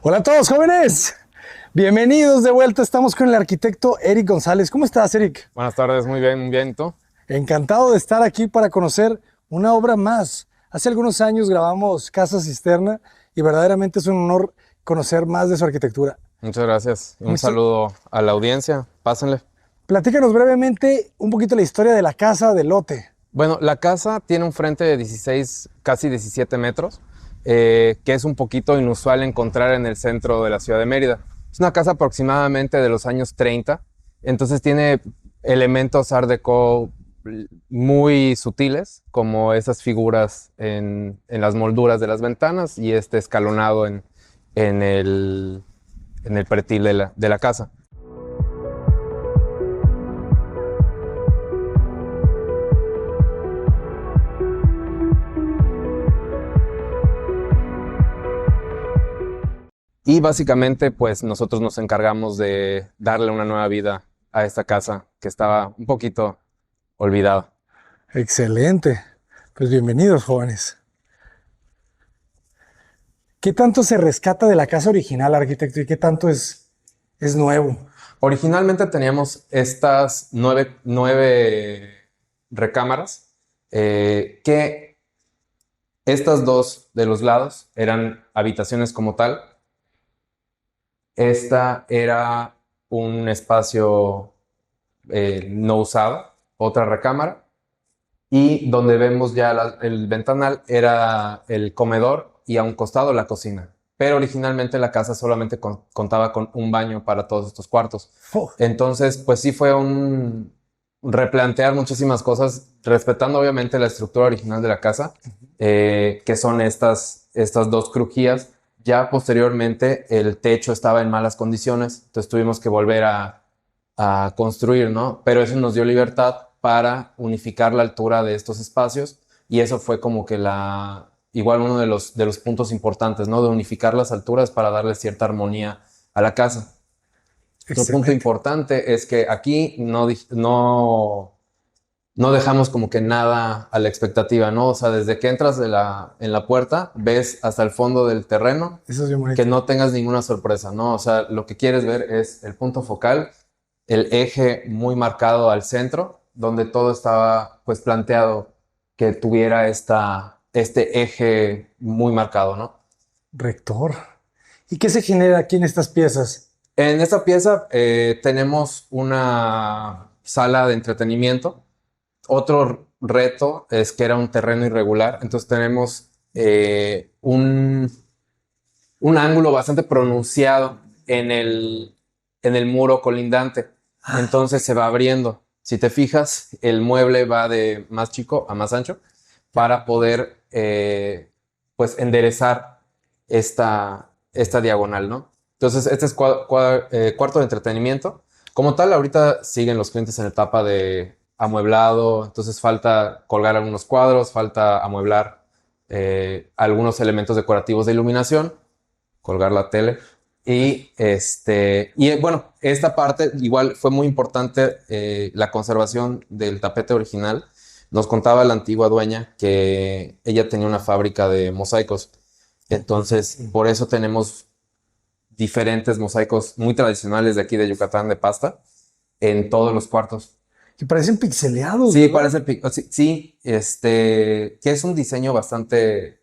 Hola a todos, jóvenes. Bienvenidos de vuelta. Estamos con el arquitecto Eric González. ¿Cómo estás, Eric? Buenas tardes, muy bien, muy bien. ¿Y tú? Encantado de estar aquí para conocer una obra más. Hace algunos años grabamos Casa Cisterna y verdaderamente es un honor conocer más de su arquitectura. Muchas gracias. Un Nuestro- saludo a la audiencia. Pásenle. Platícanos brevemente un poquito la historia de la casa, del lote. Bueno, la casa tiene un frente de 16, casi 17 metros, que es un poquito inusual encontrar en el centro de la ciudad de Mérida. Es una casa aproximadamente de los años 30, entonces tiene elementos Art Deco muy sutiles, como esas figuras en las molduras de las ventanas y este escalonado en el, en el pretil de la casa. Y básicamente, pues nosotros nos encargamos de darle una nueva vida a esta casa que estaba un poquito olvidada. Excelente. Pues bienvenidos, jóvenes. ¿Qué tanto se rescata de la casa original, arquitecto, y qué tanto es nuevo? Originalmente teníamos estas nueve recámaras, que estas dos de los lados eran habitaciones como tal. Esta era un espacio no usado, otra recámara. Y donde vemos ya el ventanal era el comedor y a un costado la cocina. Pero originalmente la casa solamente contaba con un baño para todos estos cuartos. Oh, Entonces, pues sí fue un replantear muchísimas cosas, respetando obviamente la estructura original de la casa, que son estas dos crujías. Ya posteriormente el techo estaba en malas condiciones, entonces tuvimos que volver a construir, ¿no? Pero eso nos dio libertad para unificar la altura de estos espacios y eso fue como que igual uno de los puntos importantes, ¿no? De unificar las alturas para darle cierta armonía a la casa. Otro punto excelente. importante es que aquí no dejamos como que nada a la expectativa, ¿no? O sea, desde que entras en la puerta, ves hasta el fondo del terreno, Eso es bien que bonito. no tengas ninguna sorpresa, ¿no? O sea, lo que quieres ver es el punto focal, el eje muy marcado al centro, donde todo estaba pues planteado que tuviera este eje muy marcado, ¿no? Rector. ¿Y qué se genera aquí en estas piezas? En esta pieza tenemos una sala de entretenimiento. Otro reto es que era un terreno irregular, entonces tenemos un ángulo bastante pronunciado en el muro colindante. Entonces se va abriendo. Si te fijas, el mueble va de más chico a más ancho para poder pues enderezar esta diagonal, ¿no? Entonces, este es cuarto de entretenimiento. Como tal, ahorita siguen los clientes en etapa de amueblado, entonces falta colgar algunos cuadros, falta amueblar algunos elementos decorativos de iluminación, colgar la tele. Bueno, esta parte igual fue muy importante, la conservación del tapete original. Nos contaba la antigua dueña que ella tenía una fábrica de mosaicos. Entonces, por eso tenemos diferentes mosaicos muy tradicionales de aquí de Yucatán de pasta en todos los cuartos. Que parecen pixeleados, Sí, ¿verdad? parece, sí, que es un diseño bastante,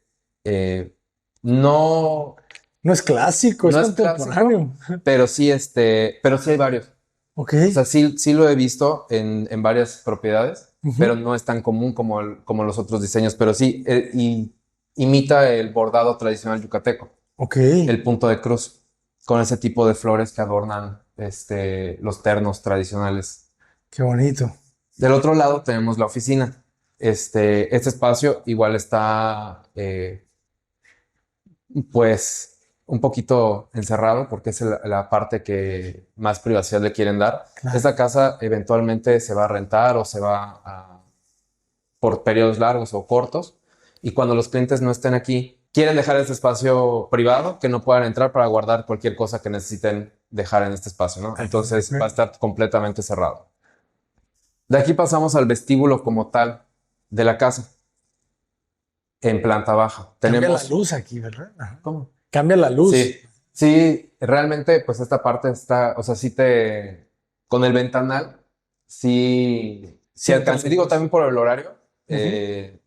no, No es clásico, es no es clásico, contemporáneo. pero sí hay varios. Ok. O sea, sí lo he visto en varias propiedades, Ujú. pero no es tan común como los otros diseños, pero sí, y imita el bordado tradicional yucateco, Ok. el punto de cruz, con ese tipo de flores que adornan, los ternos tradicionales. Qué bonito. Del otro lado tenemos la oficina. Este espacio igual está, pues, un poquito encerrado porque es la parte que más privacidad le quieren dar. Claro. Esta casa eventualmente se va a rentar o se va por periodos largos o cortos. Y cuando los clientes no estén aquí, quieren dejar este espacio privado, que no puedan entrar para guardar cualquier cosa que necesiten dejar en este espacio, ¿no? Entonces va a estar completamente cerrado. De aquí pasamos al vestíbulo como tal de la casa, en planta baja. Cambia la Tenemos... luz aquí, ¿verdad? Ajá. ¿Cómo? Cambia la luz. Sí, Sí, realmente, pues esta parte está, o sea, con el ventanal, sí alcanza. Digo, también por el horario,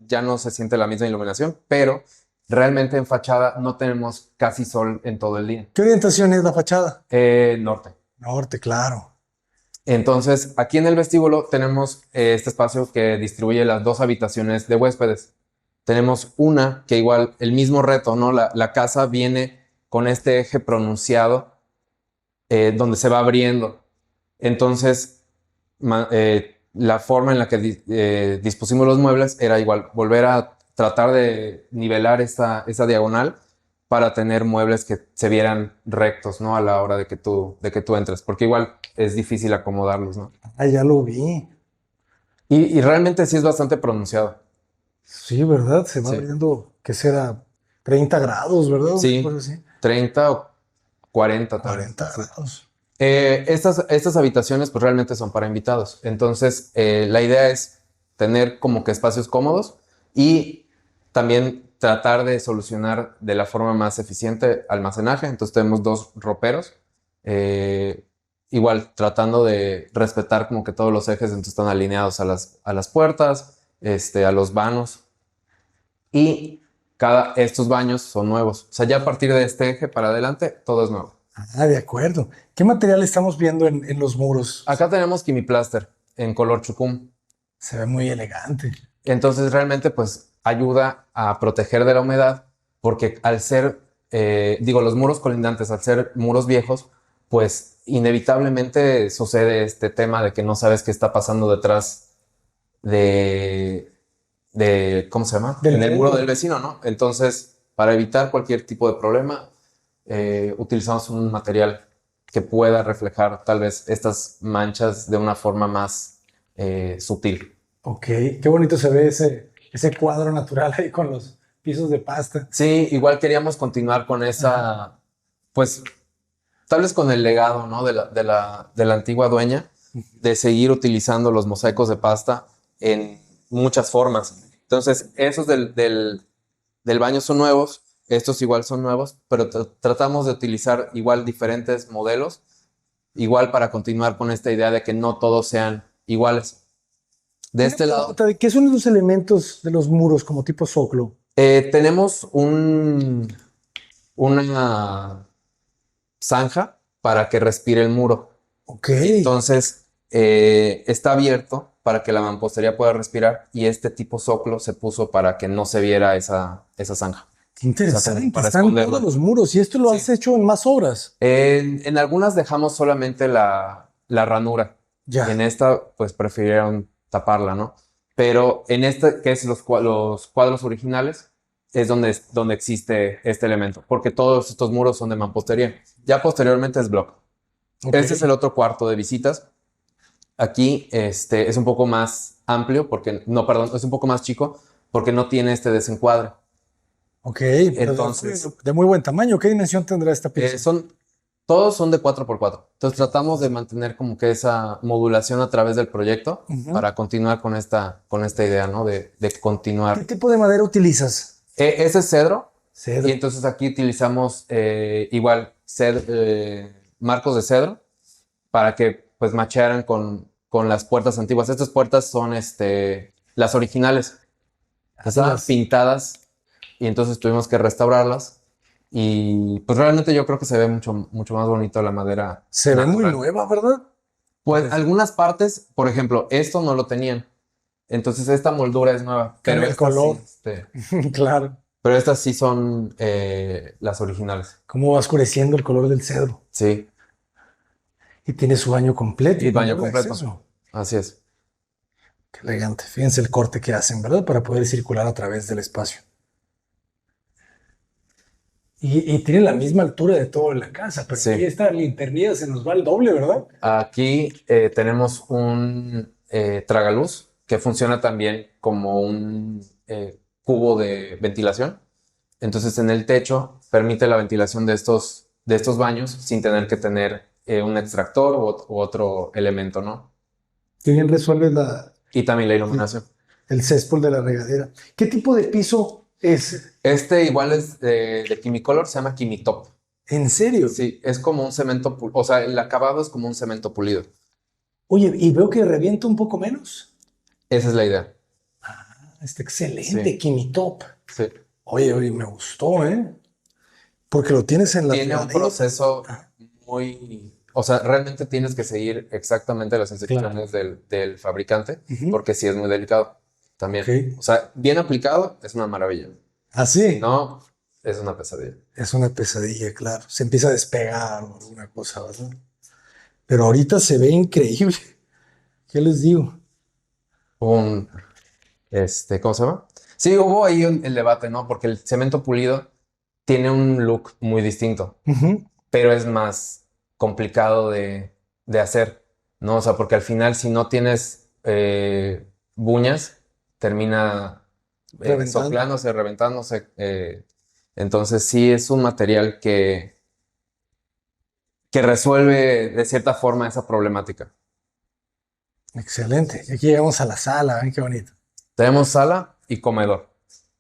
ya no se siente la misma iluminación, pero realmente en fachada no tenemos casi sol en todo el día. ¿Qué orientación es la fachada? Norte. Norte, claro. Entonces, aquí en el vestíbulo tenemos este espacio que distribuye las dos habitaciones de huéspedes. Tenemos una que igual, el mismo reto, ¿no? La casa viene con este eje pronunciado donde se va abriendo. Entonces, la forma en la que dispusimos los muebles era igual, volver a tratar de nivelar esa diagonal para tener muebles que se vieran rectos, ¿no? A la hora de que tú entres, porque igual es difícil acomodarlos, ¿no? Ah, ya lo vi. Y realmente sí es bastante pronunciado. Sí, ¿verdad? Se va Sí. abriendo, ¿qué será? 30 grados, ¿verdad? Una cosa Sí, así. 30 o 40 tal vez. 40 Sí. grados. Estas habitaciones pues realmente son para invitados. Entonces, la idea es tener como que espacios cómodos y también tratar de solucionar de la forma más eficiente almacenaje. Entonces tenemos dos roperos. eh, Igual tratando de respetar como que todos los ejes entonces están alineados a las puertas, a los vanos. Y estos baños son nuevos. O sea, ya a partir de este eje para adelante, todo es nuevo. Ah, de acuerdo. ¿Qué material estamos viendo en los muros? Acá tenemos Quimiplaster en color chucum. Se ve muy elegante. Entonces realmente pues ayuda a proteger de la humedad porque al ser, los muros colindantes, al ser muros viejos, pues inevitablemente sucede este tema de que no sabes qué está pasando detrás de, ¿cómo se llama? Del En el muro muro. del vecino, ¿no? Entonces, para evitar cualquier tipo de problema, utilizamos un material que pueda reflejar tal vez estas manchas de una forma más sutil. Ok, qué bonito se ve ese cuadro natural ahí con los pisos de pasta. Sí, igual queríamos continuar con esa, pues tal vez con el legado, ¿no? De la antigua dueña, de seguir utilizando los mosaicos de pasta en muchas formas. Entonces, esos del baño son nuevos, estos igual son nuevos, pero tratamos de utilizar igual diferentes modelos, igual para continuar con esta idea de que no todos sean iguales. De Una este lado, pregunta, ¿de qué son los elementos de los muros como tipo zoclo? tenemos una zanja para que respire el muro. Ok, Entonces, está abierto para que la mampostería pueda respirar y este tipo zoclo se puso para que no se viera esa zanja. qué O sea, como interesante. para Están todos esconderla. los muros y esto lo has Sí. hecho en más obras. En algunas dejamos solamente la ranura. Ya, En esta, pues prefirieron taparla, ¿no? Pero en esta, que es los cuadros originales, es donde existe este elemento, porque todos estos muros son de mampostería. Ya posteriormente es block. ok. Este es el otro cuarto de visitas. Aquí es un poco más amplio, no, perdón, es un poco más chico, porque no tiene este desencuadre. Ok, pero Entonces, de muy buen tamaño. ¿Qué dimensión tendrá esta pieza? todos son de 4x4. Entonces tratamos de mantener como que esa modulación a través del proyecto Ujú. para continuar con esta idea, ¿no? De ¿Qué continuar. tipo de madera utilizas? Ese es cedro. Cedro. Y entonces aquí utilizamos igual marcos de cedro para que pues machearan con las puertas antiguas. Estas puertas son las originales. Estaban Las- pintadas y entonces tuvimos que restaurarlas. Y pues realmente yo creo que se ve mucho, mucho más bonito la madera Se ve muy natural. nueva, ¿verdad? Pues algunas partes, por ejemplo, esto no lo tenían. Entonces esta moldura es nueva. Pero Cambia el estas color. sí, Claro. pero estas sí son las originales. Cómo va oscureciendo el color del cedro. Sí, Y tiene su baño completo. y con baño doble completo. acceso. Así es. Qué elegante. Fíjense el corte que hacen, ¿verdad? Para poder circular a través del espacio. Y tiene la misma altura de toda la casa, pero Sí. aquí esta linternilla se nos va al doble, ¿verdad? Aquí tenemos un tragaluz que funciona también como un cubo de ventilación. Entonces en el techo permite la ventilación de estos baños sin tener que tener un extractor u otro elemento, ¿no? Qué bien resuelve Y también la iluminación. el césped de la regadera. ¿Qué tipo de piso es? Igual es de Quimicolor, se llama Quimitop. ¿En serio? Sí, es como un cemento, o sea, el acabado es como un cemento pulido. Oye, y veo que revienta un poco menos. Esa es la idea. Está excelente, Sí, Kimitop. sí. Oye, me gustó, ¿eh? Porque lo tienes en la Tiene un regadera. proceso muy, o sea, realmente tienes que seguir exactamente las Claro. instrucciones del fabricante, Ujú. porque sí es muy delicado Ok. también. O sea, bien aplicado es una maravilla. Si Así. no, es una pesadilla. Es una pesadilla, claro. Se empieza a despegar o alguna cosa, ¿verdad? Pero ahorita se ve increíble. ¿Qué les digo? Un, ¿cómo se llama? Sí, hubo ahí el debate, ¿no? Porque el cemento pulido tiene un look muy distinto, Ujú. pero es más complicado de hacer, ¿no? O sea, porque al final si no tienes buñas, termina Reventando. soplándose, reventándose. Entonces sí es un material que resuelve de cierta forma esa problemática. Excelente. Y aquí llegamos a la sala. ¿Ven qué bonito? Tenemos sala y comedor.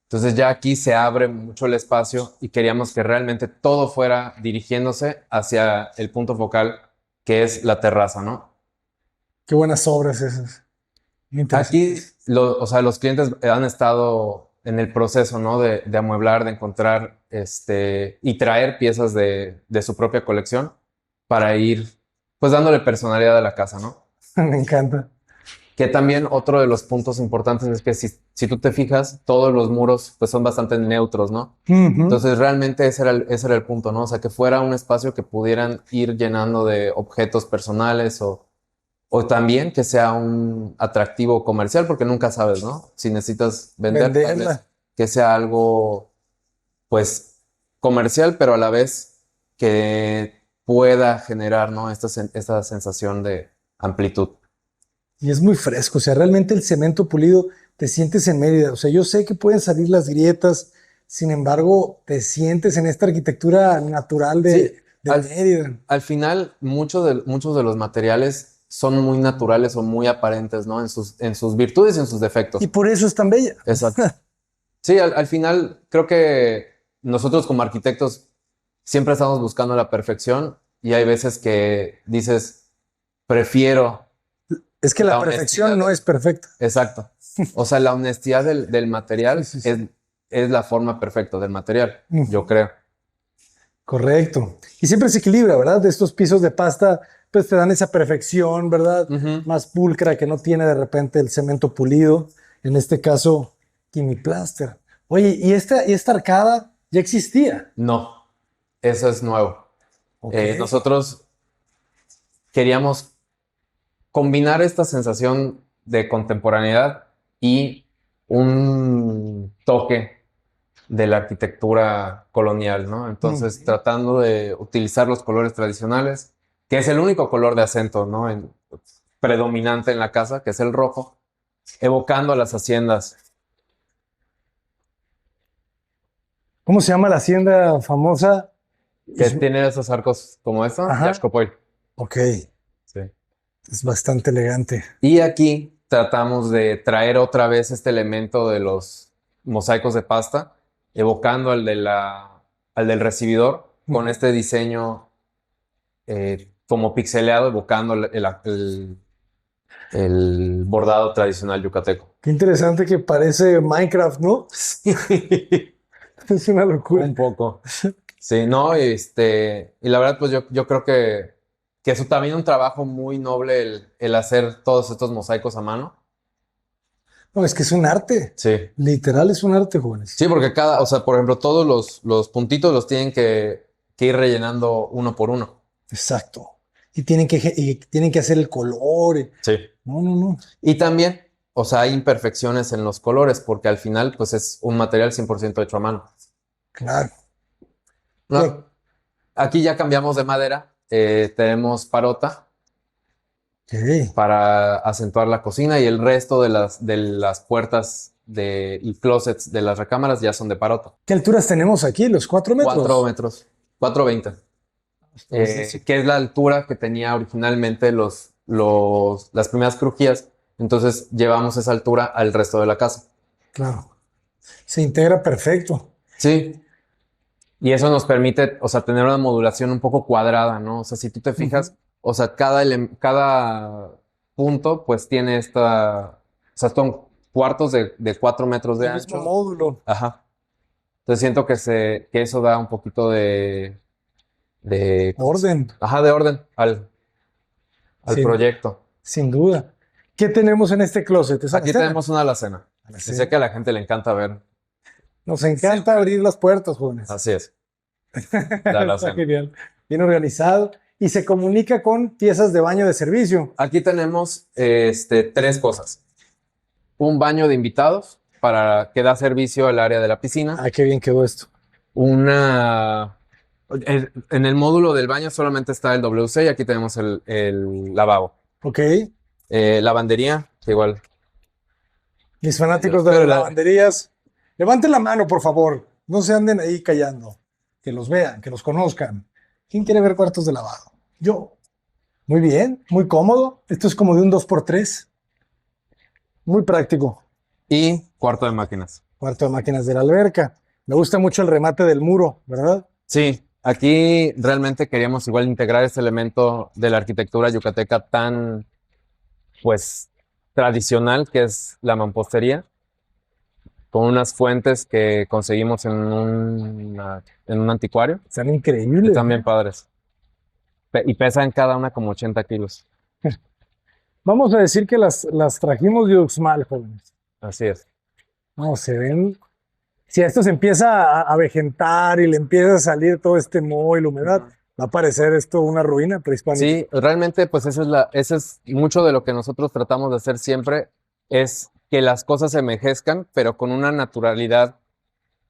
Entonces ya aquí se abre mucho el espacio y queríamos que realmente todo fuera dirigiéndose hacia el punto focal que es la terraza, ¿no? Qué buenas obras esas. Muy Aquí, interesantes. o sea, los clientes han estado en el proceso, ¿no? De amueblar, de encontrar, y traer piezas de su propia colección para ir, pues, dándole personalidad a la casa, ¿no? Me encanta. Que también otro de los puntos importantes es que si tú te fijas, todos los muros, pues, son bastante neutros, ¿no? Ujú. Entonces, realmente ese era el punto, ¿no? O sea, que fuera un espacio que pudieran ir llenando de objetos personales o también que sea un atractivo comercial, porque nunca sabes, ¿no? Si necesitas vender, tal vez Venderla. que sea algo, pues, comercial, pero a la vez que pueda generar, ¿no? Esta sensación de amplitud. Y es muy fresco. O sea, realmente el cemento pulido te sientes en Mérida. O sea, yo sé que pueden salir las grietas. Sin embargo, te sientes en esta arquitectura natural Sí, de Mérida. al final, muchos de los materiales son muy naturales o muy aparentes, ¿no? En sus virtudes y en sus Y defectos. por eso es tan bella. Exacto. Sí, al final creo que nosotros como arquitectos siempre estamos buscando la perfección y hay veces que dices, prefiero Es que la la perfección honestidad. no es perfecta. Exacto. O sea, la honestidad del Sí, material sí, sí. es la forma perfecta del material, yo Ujú. creo. Correcto. Y siempre se equilibra, ¿verdad? De estos pisos de pasta, pues te dan esa perfección, ¿verdad? Ujú. Más pulcra que no tiene de repente el cemento pulido. En este caso, Quimiplaster. Oye, ¿y esta arcada ya existía? No, eso es nuevo. Ok. Nosotros queríamos combinar esta sensación de contemporaneidad y un toque de la arquitectura colonial, ¿no? Entonces, Ujú. tratando de utilizar los colores tradicionales, que es el único color de acento, ¿no? Predominante en la casa, que es el rojo, evocando a las haciendas, ¿Cómo se llama la hacienda famosa? que Is- tienen esos arcos como esta, Ajá. Yaxcopoil. Ok. Sí. Es bastante elegante. Y aquí tratamos de traer otra vez este elemento de los mosaicos de pasta, evocando al del recibidor, con Ujú. este diseño como pixeleado, evocando el bordado tradicional yucateco. Qué interesante que parece Minecraft, ¿no? Sí, Es una locura. un poco. Sí, no, y la verdad, pues yo creo que es también un trabajo muy noble el hacer todos estos mosaicos a mano. No, es que es un arte. Sí. Literal es un arte, jóvenes. Sí, porque o sea, por ejemplo, todos los puntitos los tienen que ir rellenando uno por uno. Exacto. Y tienen que hacer el color. Sí. No, no, no. Y también, o sea, hay imperfecciones en los colores, porque al final, pues es un material 100% hecho a mano. Claro. Ya- No, aquí ya cambiamos de madera, tenemos parota Ok. para acentuar la cocina y el resto de las puertas y closets de las recámaras ya son de parota. ¿Qué alturas tenemos aquí? ¿Los 4 4 metros? metros, 4,20. Está bellísimo. Que es la altura que tenía originalmente las primeras crujías. Entonces llevamos esa altura al resto de la casa. Claro. Se integra perfecto. Sí, Y eso nos permite, o sea, tener una modulación un poco cuadrada, ¿no? O sea, si tú te fijas, o sea, cada punto, pues tiene o sea, son cuartos de 4 metros de El mismo ancho. módulo. Ajá. Entonces siento que eso da un poquito de, Orden. ajá, de orden al Sin, proyecto. sin duda. ¿Qué tenemos en este closet? ¿Es Aquí alacena? tenemos una alacena. Y sé que a la gente le encanta ver. Nos encanta abrir las puertas, jóvenes. Así es, la Está alacena. genial. Bien organizado. Y se comunica con piezas de baño de servicio. Aquí tenemos tres cosas. Un baño de invitados para que da servicio al área de la piscina. Ah, qué bien quedó esto. En el módulo del baño solamente está el WC y aquí tenemos el lavabo. Ok. Lavandería, que igual. Mis fanáticos de Pero las lavanderías, levanten la mano, por favor. No se anden ahí callando. Que los vean, que los conozcan. ¿Quién quiere ver cuartos de lavado? Yo. Muy bien, muy cómodo. Esto es como de un 2x3. Muy práctico. Y cuarto de máquinas. Cuarto de máquinas de la alberca. Me gusta mucho el remate del muro, ¿verdad? Sí, aquí realmente queríamos igual integrar este elemento de la arquitectura yucateca tan, pues, tradicional que es la mampostería, con unas fuentes que conseguimos en un anticuario, Están que increíbles. están bien padres. Y pesan cada una como 80 kilos. Vamos a decir que las trajimos de Uxmal, jóvenes. Así es. No, se ven. Si esto se empieza a vegetar y le empieza a salir todo este moho y la humedad, va a parecer esto una ruina prehispánica. Sí, realmente, pues eso es mucho de lo que nosotros tratamos de hacer siempre, es que las cosas se envejezcan, pero con una naturalidad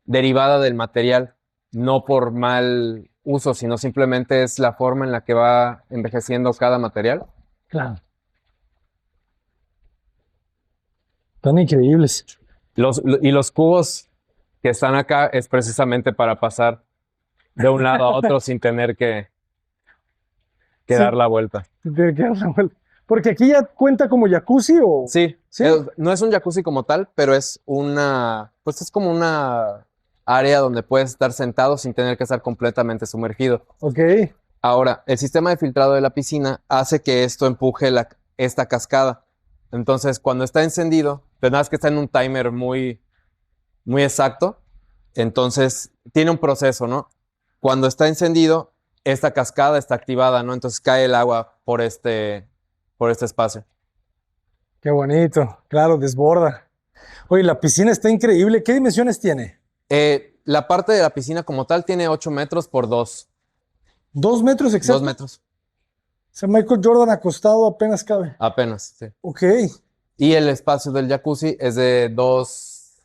derivada del material, no por mal uso, sino simplemente es la forma en la que va envejeciendo cada material. Claro. Están increíbles. Y los cubos que están acá es precisamente para pasar de un lado a otro sin tener que Sí. dar la vuelta. Tiene que dar la vuelta. Porque aquí ya cuenta como jacuzzi o. Sí, Sí. no es un jacuzzi como tal, pero pues es como una área donde puedes estar sentado sin tener que estar completamente sumergido. Ok. Ahora, el sistema de filtrado de la piscina hace que esto empuje esta cascada. Entonces, cuando está encendido, pues nada más que está en un timer muy, muy exacto. Entonces, tiene un proceso, ¿no? Cuando está encendido, esta cascada está activada, ¿no? Entonces cae el agua por este espacio. Qué bonito. Claro, desborda. Oye, la piscina está increíble. ¿Qué dimensiones tiene? La parte de la piscina como tal tiene 8 metros por 2. 2 metros 2 exacto. metros, O sea, Michael Jordan acostado apenas cabe. apenas, sí. Ok. Y el espacio del jacuzzi es de 2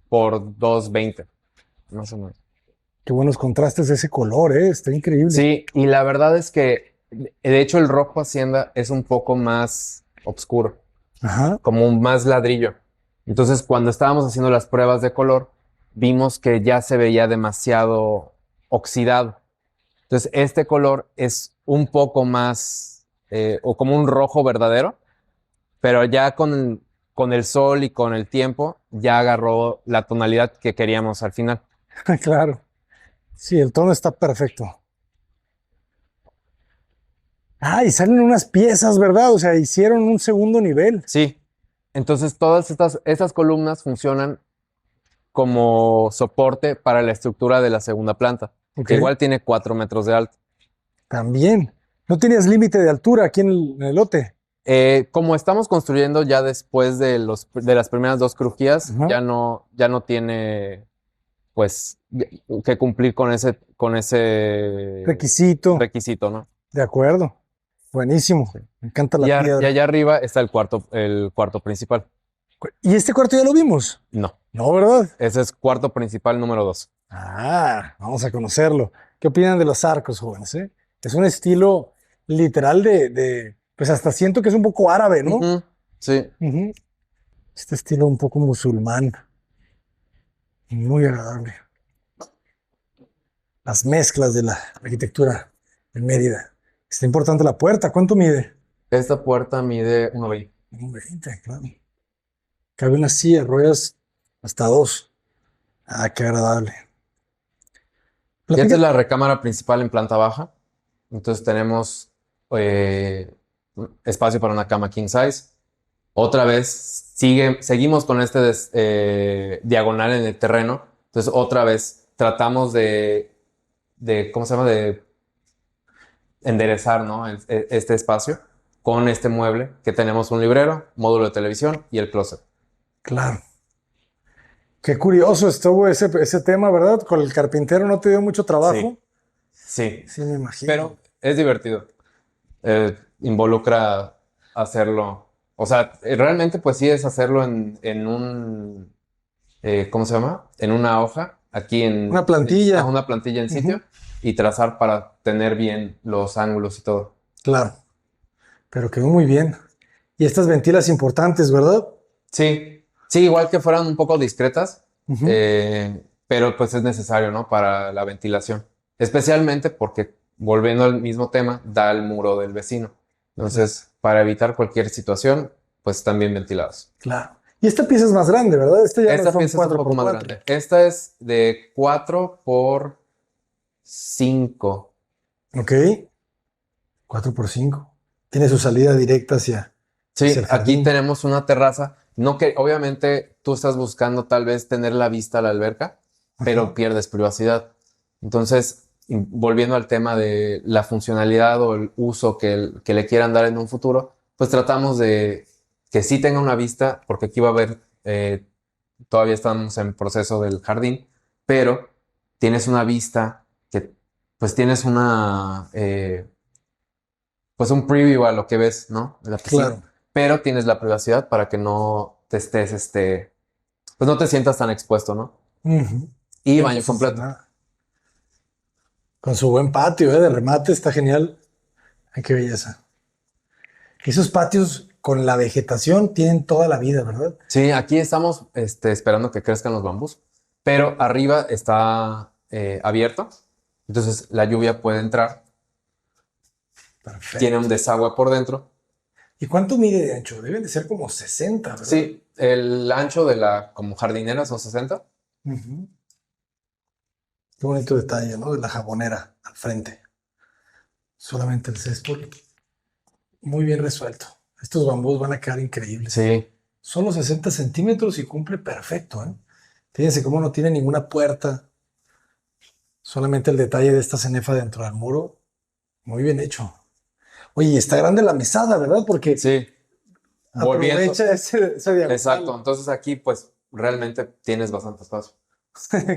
por 2,20, más o menos. Qué buenos contrastes de ese color, ¿eh? Está increíble. Sí, y la verdad es que, de hecho, el rojo Hacienda es un poco más oscuro, Ajá. como un más ladrillo. Entonces, cuando estábamos haciendo las pruebas de color, vimos que ya se veía demasiado oxidado. Entonces, este color es un poco más, o como un rojo verdadero, pero ya con el sol y con el tiempo, ya agarró la tonalidad que queríamos al final. Claro. Sí, el tono está perfecto. Ah, y salen unas piezas, ¿verdad? O sea, hicieron un segundo nivel. Sí, entonces todas estas columnas funcionan como soporte para la estructura de la segunda planta, Ok. que igual tiene 4 metros de alto. También. ¿No tenías límite de altura aquí en el lote? Como estamos construyendo ya después de las primeras 2 crujías, Ajá. ya no tiene pues que cumplir con ese Requisito. ¿no? De acuerdo. Buenísimo. Me encanta la Y piedra. allá arriba está el cuarto principal. ¿Y este cuarto ya lo vimos? No, No, ¿verdad? ese es cuarto principal número 2. Ah, vamos a conocerlo. ¿Qué opinan de los arcos, jóvenes? Es un estilo literal pues hasta siento que es un poco árabe, ¿no? Ujú, sí. Ujú. Este estilo un poco musulmán. Muy agradable. Las mezclas de la arquitectura en Mérida. Está importante la puerta. ¿Cuánto mide? Esta puerta mide 1,20. 1,20, claro. Cabe una silla, ruedas hasta 2. Ah, qué agradable. Y esta Platica- es la recámara principal en planta baja. Entonces tenemos espacio para una cama king size. Otra vez seguimos con este diagonal en el terreno. Entonces otra vez tratamos ¿cómo se llama? De enderezar, ¿no? Este espacio con este mueble que tenemos un librero, módulo de televisión y el closet. Claro. Qué curioso estuvo ese tema, ¿verdad? Con el carpintero no te dio mucho trabajo. Sí, Sí, me imagino. pero es divertido. Involucra hacerlo. O sea, realmente pues sí es hacerlo en un, ¿cómo se llama? En una hoja, aquí Una plantilla. una plantilla en sitio Ujú. y trazar para tener bien los ángulos y todo. Claro, pero quedó muy bien. Y estas ventilas importantes, ¿verdad? Sí, sí, igual que fueran un poco discretas, Ujú. pero pues es necesario, ¿no? Para la ventilación. Especialmente porque, volviendo al mismo tema, da al muro del vecino. Entonces, para evitar cualquier situación, pues están bien ventilados. Claro. Y esta pieza es más grande, ¿verdad? Esta ya no Esta son pieza es un cuatro poco por más cuatro. grande. Esta es de 4 por 5. Ok. 4 por 5. Tiene su salida directa hacia Sí, el aquí jardín. tenemos una terraza. No que, obviamente, tú estás buscando tal vez tener la vista a la alberca, pero Ajá. pierdes privacidad. Entonces, volviendo al tema de la funcionalidad o el uso que le quieran dar en un futuro, pues tratamos de que sí tenga una vista, porque aquí va a haber, todavía estamos en proceso del jardín, pero tienes una vista que, pues tienes pues un preview a lo que ves, ¿no? De la piscina. Claro. Pero tienes la privacidad para que no te estés, pues no te sientas tan expuesto, ¿no? Ujú. Y No, baño pues es completo. nada. Con su buen patio, ¿eh? De remate está genial. Ay, qué belleza. Esos patios con la vegetación tienen toda la vida, ¿verdad? Sí, aquí estamos, esperando que crezcan los bambús, pero arriba está abierto, entonces la lluvia puede entrar, tiene un Perfecto. desagüe por dentro. ¿Y cuánto mide de ancho? Deben de ser como 60, ¿verdad? Sí, el ancho de la como jardinera son 60. Ujú. Qué bonito detalle, ¿no? De la jabonera al frente. Solamente el césped. Muy bien resuelto. Estos bambús van a quedar increíbles. Sí, Solo 60 centímetros y cumple perfecto, ¿eh? Fíjense cómo no tiene ninguna puerta. Solamente el detalle de esta cenefa dentro del muro. Muy bien hecho. Oye, y está grande la mesada, ¿verdad? Porque sí. Volviendo, aprovecha ese exacto. diagonal. Entonces aquí pues realmente tienes bastante espacio.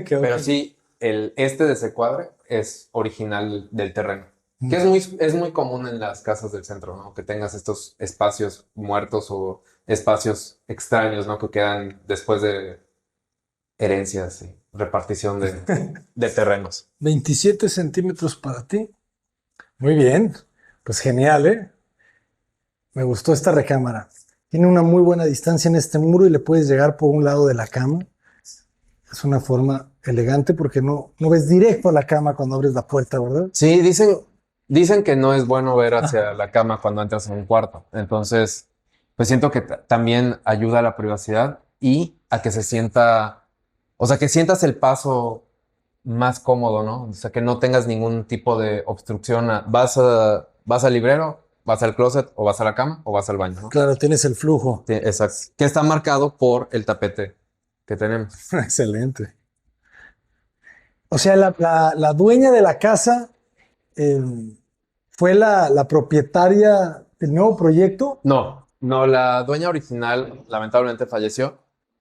Quedó Pero genial. sí, de ese cuadre es original del terreno. Que Ujú. es muy común en las casas del centro, ¿no? Que tengas estos espacios muertos o espacios extraños, ¿no? Que quedan después de herencias y repartición de terrenos. 27 centímetros para ti. Muy bien. Pues genial, ¿eh? Me gustó esta recámara. Tiene una muy buena distancia en este muro y le puedes llegar por un lado de la cama. Es una forma elegante porque no ves directo a la cama cuando abres la puerta, ¿verdad? Sí, dicen que no es bueno ver hacia Ajá. la cama cuando entras en un cuarto. Entonces, pues siento que también ayuda a la privacidad y a que se sienta, o sea, que sientas el paso más cómodo, ¿no? O sea, que no tengas ningún tipo de obstrucción. Vas al librero, vas al closet, o vas a la cama, o vas al baño, ¿no? Claro, tienes el flujo. Sí, exacto. Que está marcado por el tapete que tenemos. Excelente. O sea, la dueña de la casa eh, fue la propietaria del nuevo proyecto. No, no, la dueña original lamentablemente falleció,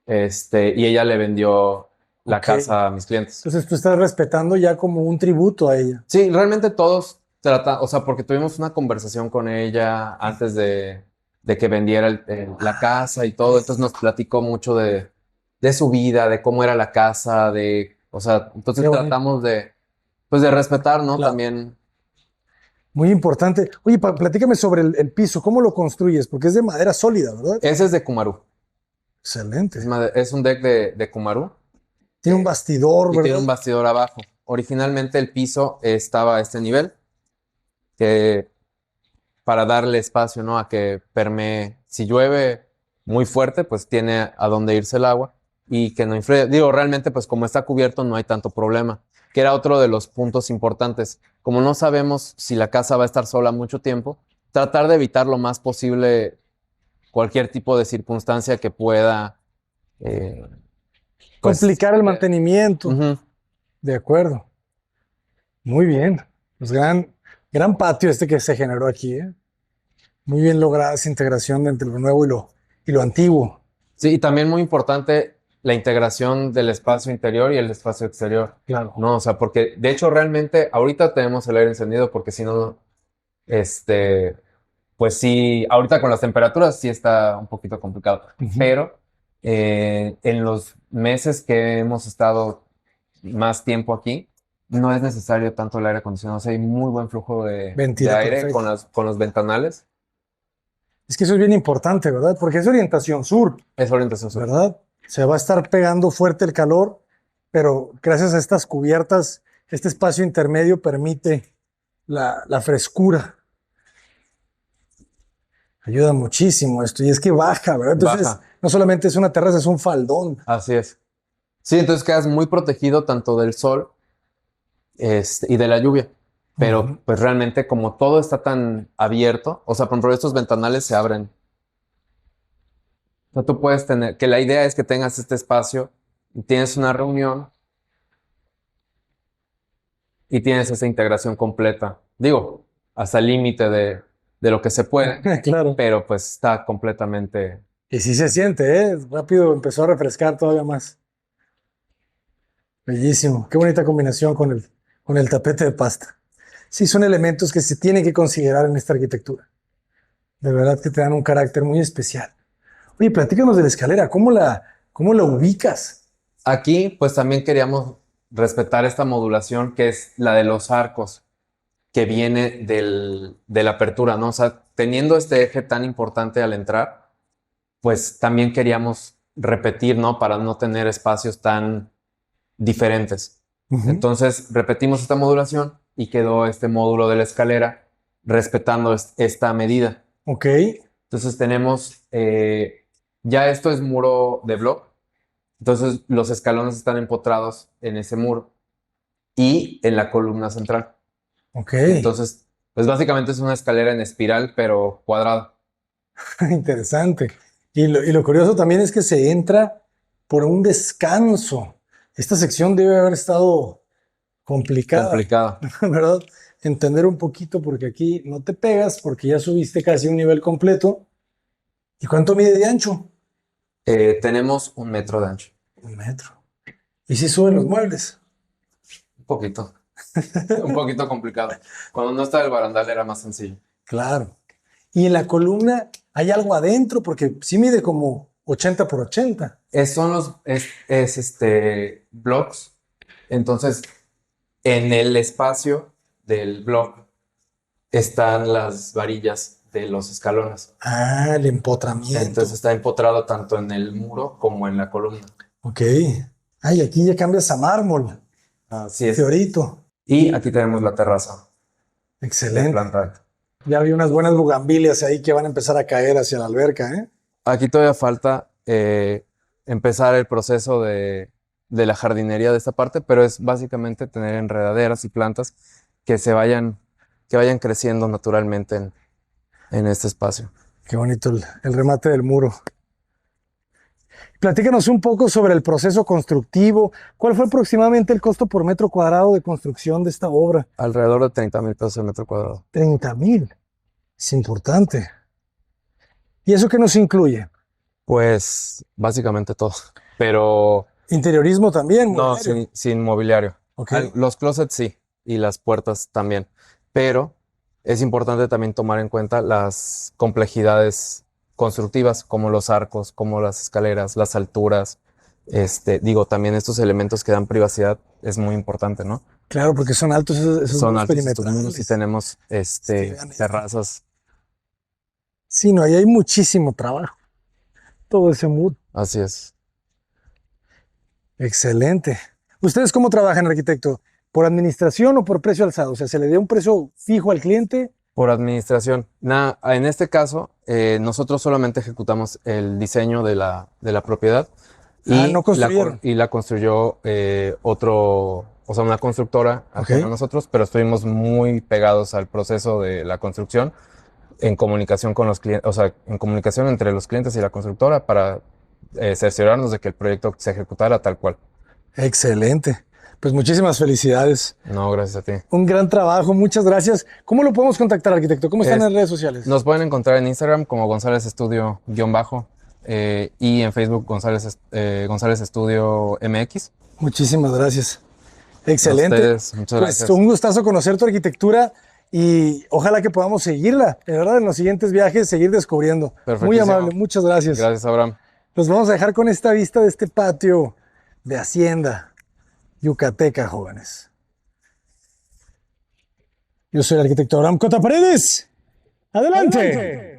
y ella le vendió la Ok. casa a mis clientes. Entonces tú estás respetando ya como un tributo a ella. Sí, realmente todos o sea, porque tuvimos una conversación con ella antes de que vendiera la casa y todo, entonces nos platicó mucho de su vida, de cómo era la casa, o sea, Qué entonces bonito. tratamos pues de respetar, ¿no? Claro. También, Muy importante. Oye, platícame sobre el piso. ¿Cómo lo construyes? Porque es de madera sólida, ¿verdad? ese es de Kumaru, Excelente. es un deck de Kumaru. Tiene un bastidor, Y tiene ¿verdad? un bastidor abajo. Originalmente el piso estaba a este nivel, que para darle espacio, ¿no? A que permee. Si llueve muy fuerte, pues tiene a dónde irse el agua y que no influye. Digo, realmente, pues como está cubierto, no hay tanto problema. que era otro de los puntos importantes. Como no sabemos si la casa va a estar sola mucho tiempo, tratar de evitar lo más posible cualquier tipo de circunstancia que pueda eh, pues, Complicar el mantenimiento. ujú. De acuerdo. Muy bien. Pues gran patio este que se generó aquí, ¿eh? Muy bien lograda esa integración entre lo nuevo y lo antiguo. Sí, y también muy importante la integración del espacio interior y el espacio exterior. Claro. No, o sea, porque de hecho realmente ahorita tenemos el aire encendido porque si no, pues sí, ahorita con las temperaturas sí está un poquito complicado, Ujú. pero en los meses que hemos estado más tiempo aquí, no es necesario tanto el aire acondicionado, o sea, hay muy buen flujo de Ventila aire perfecto. con los ventanales. Es que eso es bien importante, ¿verdad? Porque es orientación sur, Es orientación sur. ¿verdad? Se va a estar pegando fuerte el calor, pero gracias a estas cubiertas, este espacio intermedio permite la frescura. Ayuda muchísimo esto. Y es que baja, ¿verdad? Entonces, Baja. no solamente es una terraza, es un faldón. Así es. Sí, entonces quedas muy protegido tanto del sol y de la lluvia. Pero Ujú. pues realmente como todo está tan abierto, o sea, por ejemplo, estos ventanales se abren. O sea, tú puedes tener, que la idea es que tengas este espacio y tienes una reunión y tienes esa integración completa. Digo, hasta el límite de lo que se puede, Claro. pero pues está completamente... Y sí se siente, ¿eh? Rápido empezó a refrescar todavía más. Bellísimo. Qué bonita combinación con el tapete de pasta. Sí, son elementos que se tienen que considerar en esta arquitectura. De verdad que te dan un carácter muy especial. Oye, platícanos de la escalera. Cómo la ubicas? Aquí pues también queríamos respetar esta modulación que es la de los arcos, que viene de la apertura, ¿no? O sea, teniendo este eje tan importante al entrar, pues también queríamos repetir, ¿no? Para no tener espacios tan diferentes. Ujú. Entonces, repetimos esta modulación y quedó este módulo de la escalera respetando esta medida. Ok. Entonces tenemos, ya esto es muro de block, entonces los escalones están empotrados en ese muro y en la columna central. Ok. Entonces, pues básicamente es una escalera en espiral, pero cuadrada. Interesante. Y lo curioso también es que se entra por un descanso. Esta sección debe haber estado complicada, Complicada. ¿verdad? Entender un poquito porque aquí no te pegas porque ya subiste casi un nivel completo. ¿Y cuánto mide de ancho? Tenemos 1 metro de ancho. 1 metro. ¿Y si suben los muebles? Un poquito. Un poquito complicado. Cuando no estaba el barandal era más sencillo. Claro. Y en la columna hay algo adentro porque sí mide como 80 por 80. Es blocks. Entonces, en el espacio del block están las varillas de los escalones. Ah, el empotramiento. Entonces está empotrado tanto en el muro como en la columna. Ok. Ay, aquí ya cambias a mármol. Así es. Fiorito. Y aquí tenemos la terraza de Excelente. planta alta. Ya vi unas buenas bugambilias ahí que van a empezar a caer hacia la alberca, ¿eh? Aquí todavía falta empezar el proceso de la jardinería de esta parte, pero es básicamente tener enredaderas y plantas que que vayan creciendo naturalmente en este espacio. Qué bonito el remate del muro. Platícanos un poco sobre el proceso constructivo. ¿Cuál fue aproximadamente el costo por metro cuadrado de construcción de esta obra? Alrededor de 30,000 pesos el metro cuadrado. 30,000. Es importante. ¿Y eso qué nos incluye? Pues básicamente todo, pero Interiorismo también, no, mobiliario. sin mobiliario. Ok. Los closets sí, y las puertas también, pero es importante también tomar en cuenta las complejidades constructivas, como los arcos, como las escaleras, las alturas. Digo, también estos elementos que dan privacidad es muy importante, ¿no? Claro, porque son altos esos Son muros altos estos muros y perimetrales. tenemos vean esto. terrazas, Sí, no, ahí hay muchísimo trabajo. Todo ese muro. así es. Excelente. ¿Ustedes cómo trabajan, arquitecto? ¿Por administración o por precio alzado? O sea, ¿se le da un precio fijo al cliente? Por administración. En este caso, nosotros solamente ejecutamos el diseño de la propiedad Ah, no construyeron. y la construyó otro o sea, una constructora ajena a nosotros, pero estuvimos muy pegados al proceso de la construcción en comunicación con los clientes, o sea, en comunicación entre los clientes y la constructora para cerciorarnos de que el proyecto se ejecutara tal cual. Excelente. Pues muchísimas felicidades. No, gracias a ti. Un gran trabajo, muchas gracias. ¿Cómo lo podemos contactar, arquitecto? ¿Cómo están en las redes sociales? Nos pueden encontrar en Instagram como González Estudio _ y en Facebook González Estudio MX. Muchísimas gracias. Excelente. A ustedes, muchas gracias. Pues un gustazo conocer tu arquitectura y ojalá que podamos seguirla, de verdad, en los siguientes viajes, seguir descubriendo. Muy amable, muchas gracias. Gracias, Abraham. Los vamos a dejar con esta vista de este patio de hacienda yucateca, jóvenes. Yo soy el arquitecto Abraham Cota Paredes. ¡Adelante!